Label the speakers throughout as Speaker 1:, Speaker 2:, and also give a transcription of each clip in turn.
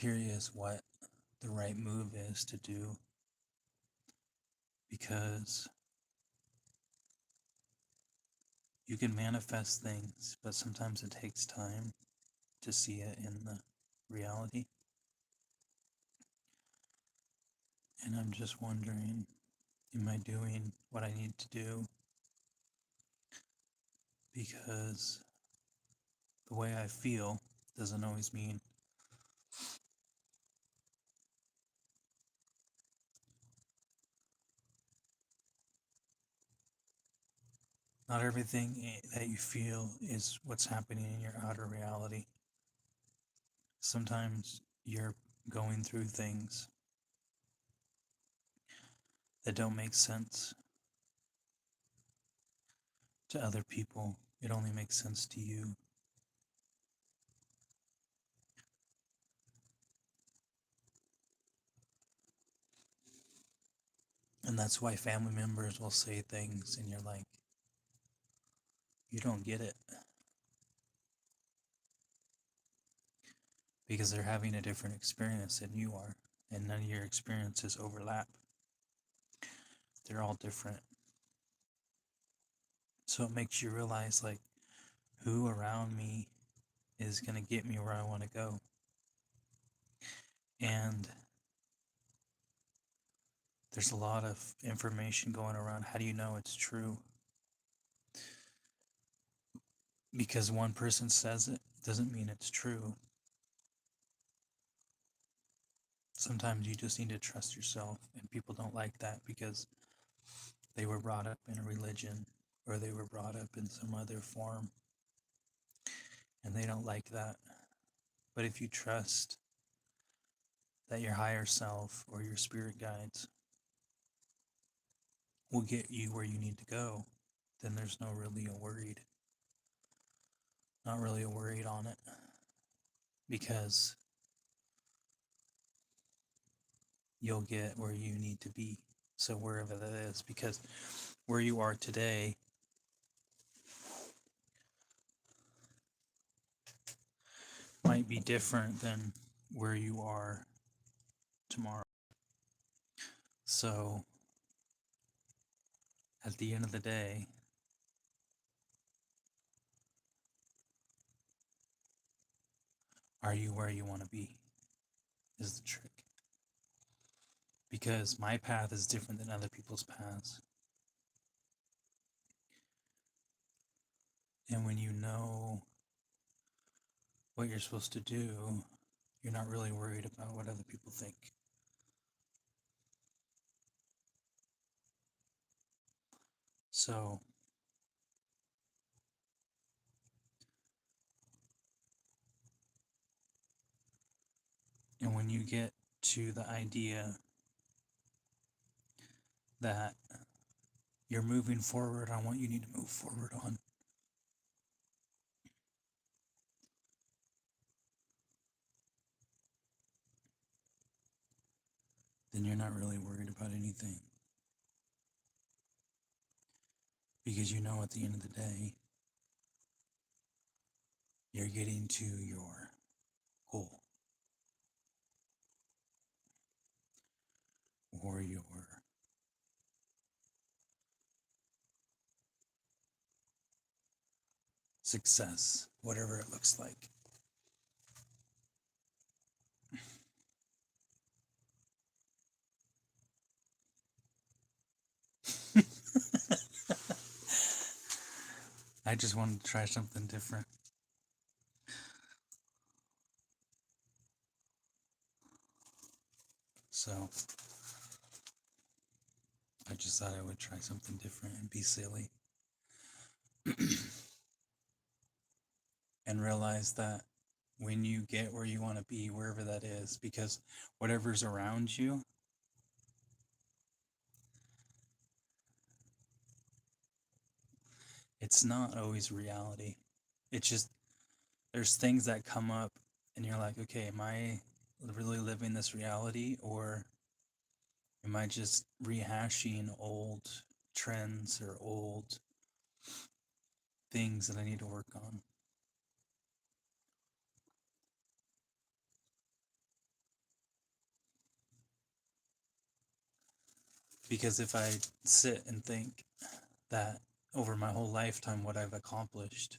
Speaker 1: curious what the right move is to do, because you can manifest things, but sometimes it takes time to see it in the reality. And I'm just wondering, am I doing what I need to do? Because the way I feel doesn't always mean not everything that you feel is what's happening in your outer reality. Sometimes you're going through things that don't make sense to other people. It only makes sense to you. And that's why family members will say things and you're like, you don't get it. Because they're having a different experience than you are. And none of your experiences overlap. They're all different. So it makes you realize, like, who around me is going to get me where I want to go. And there's a lot of information going around. How do you know it's true? Because one person says it doesn't mean it's true. Sometimes you just need to trust yourself, and people don't like that because they were brought up in a religion or they were brought up in some other form, and they don't like that. But if you trust that your higher self or your spirit guides will get you where you need to go, then there's no really a worried, not really a worried on it, because you'll get where you need to be. So wherever that is, because where you are today might be different than where you are tomorrow. So at the end of the day, are you where you want to be? Is the trick. Because my path is different than other people's paths. And when you know what you're supposed to do, you're not really worried about what other people think. So, and when you get to the idea that you're moving forward on what you need to move forward on, then you're not really worried about anything. Because you know at the end of the day, you're getting to your goal or your success, whatever it looks like. I just wanted to try something different. So I just thought I would try something different and be silly. And realize that when you get where you want to be, wherever that is, because whatever's around you, it's not always reality. It's just there's things that come up and you're like, okay, am I really living this reality, or am I just rehashing old trends or old things that I need to work on? Because if I sit and think that over my whole lifetime what I've accomplished,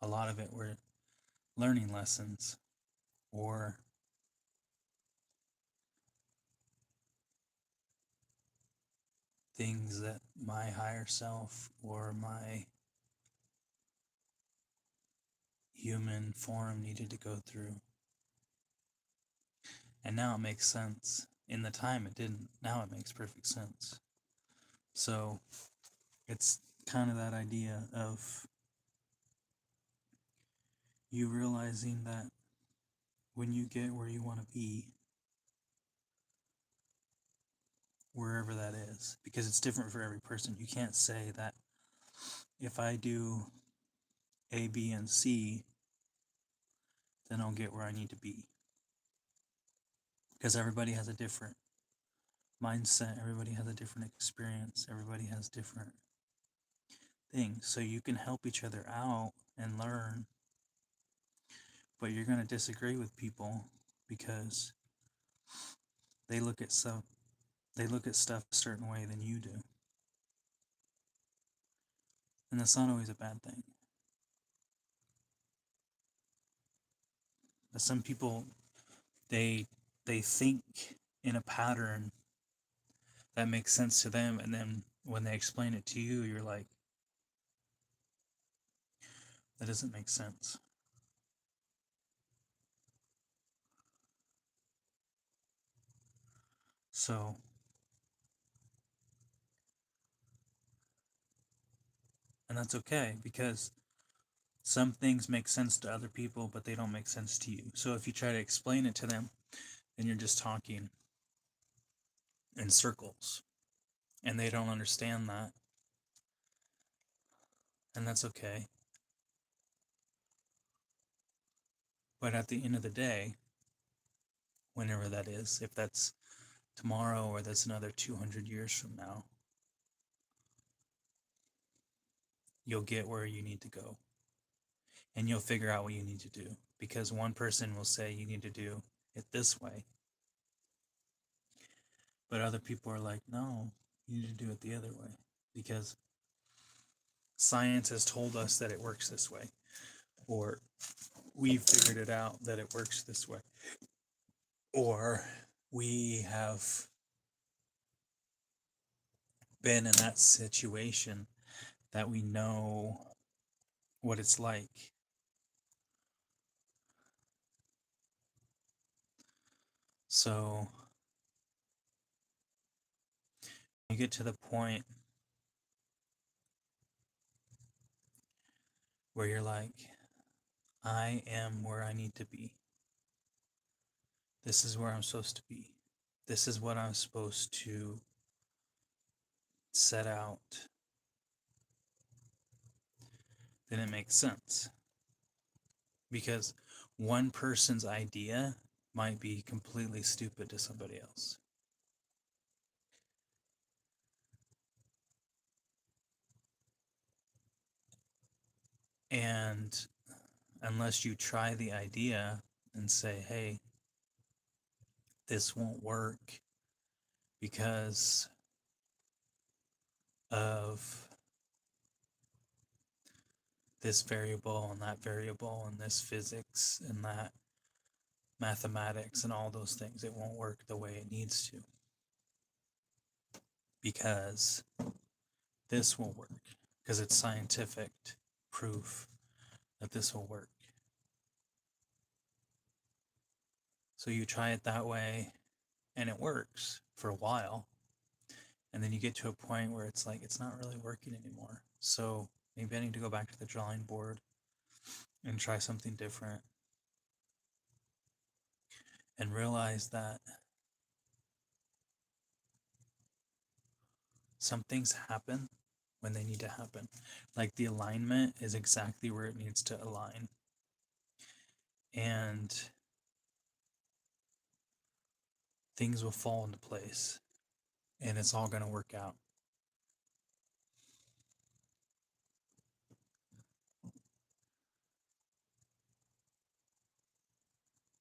Speaker 1: a lot of it were learning lessons or things that my higher self or my human form needed to go through. And now it makes sense. In the time it didn't. Now it makes perfect sense. So it's kind of that idea of you realizing that when you get where you want to be, wherever that is, because it's different for every person. You can't say that if I do A, B, and C, then I'll get where I need to be. Because everybody has a different mindset, everybody has a different experience, everybody has different things. So you can help each other out and learn, but you're going to disagree with people because they look at stuff a certain way than you do. And that's not always a bad thing. But some people they think in a pattern that makes sense to them, and then when they explain it to you, you're like, that doesn't make sense. So and that's okay, because some things make sense to other people but they don't make sense to you. So if you try to explain it to them, then you're just talking in circles and they don't understand that, and that's okay. But at the end of the day, whenever that is, if that's tomorrow or that's another 200 years from now, you'll get where you need to go and you'll figure out what you need to do, because one person will say you need to do it this way, but other people are like, no, you need to do it the other way because science has told us that it works this way, or we figured it out that it works this way, or we have been in that situation that we know what it's like. So you get to the point where you're like, I am where I need to be. This is where I'm supposed to be. This is what I'm supposed to set out. Then it makes sense. Because one person's idea might be completely stupid to somebody else. And unless you try the idea and say, hey, this won't work because of this variable and that variable and this physics and that mathematics and all those things, it won't work the way it needs to. Because this will work. Because it's scientific proof that this will work. So you try it that way and it works for a while. And then you get to a point where it's like, it's not really working anymore. So maybe I need to go back to the drawing board and try something different. And realize that some things happen when they need to happen. Like the alignment is exactly where it needs to align. And things will fall into place. And it's all going to work out.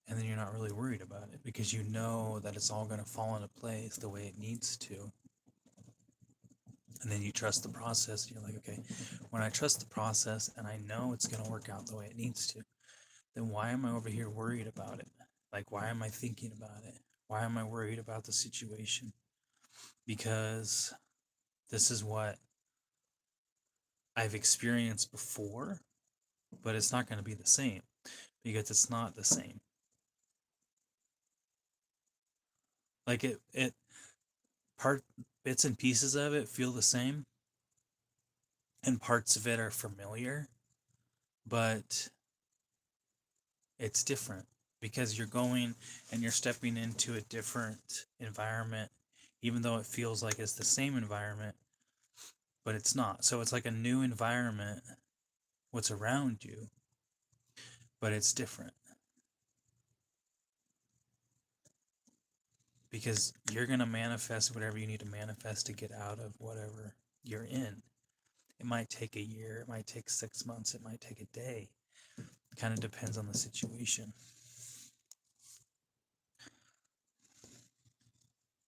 Speaker 1: And then you're not really worried about it because you know that it's all going to fall into place the way it needs to. And then you trust the process. You're like, okay, when I trust the process and I know it's going to work out the way it needs to, then why am I over here worried about it? Like, why am I thinking about it? Why am I worried about the situation? Because this is what I've experienced before, but it's not going to be the same because it's not the same. Like it part bits and pieces of it feel the same and parts of it are familiar, but it's different because you're going and you're stepping into a different environment, even though it feels like it's the same environment, but it's not. So it's like a new environment, what's around you, but it's different because you're going to manifest whatever you need to manifest to get out of whatever you're in. It might take a year, it might take 6 months, it might take a day. It kind of depends on the situation.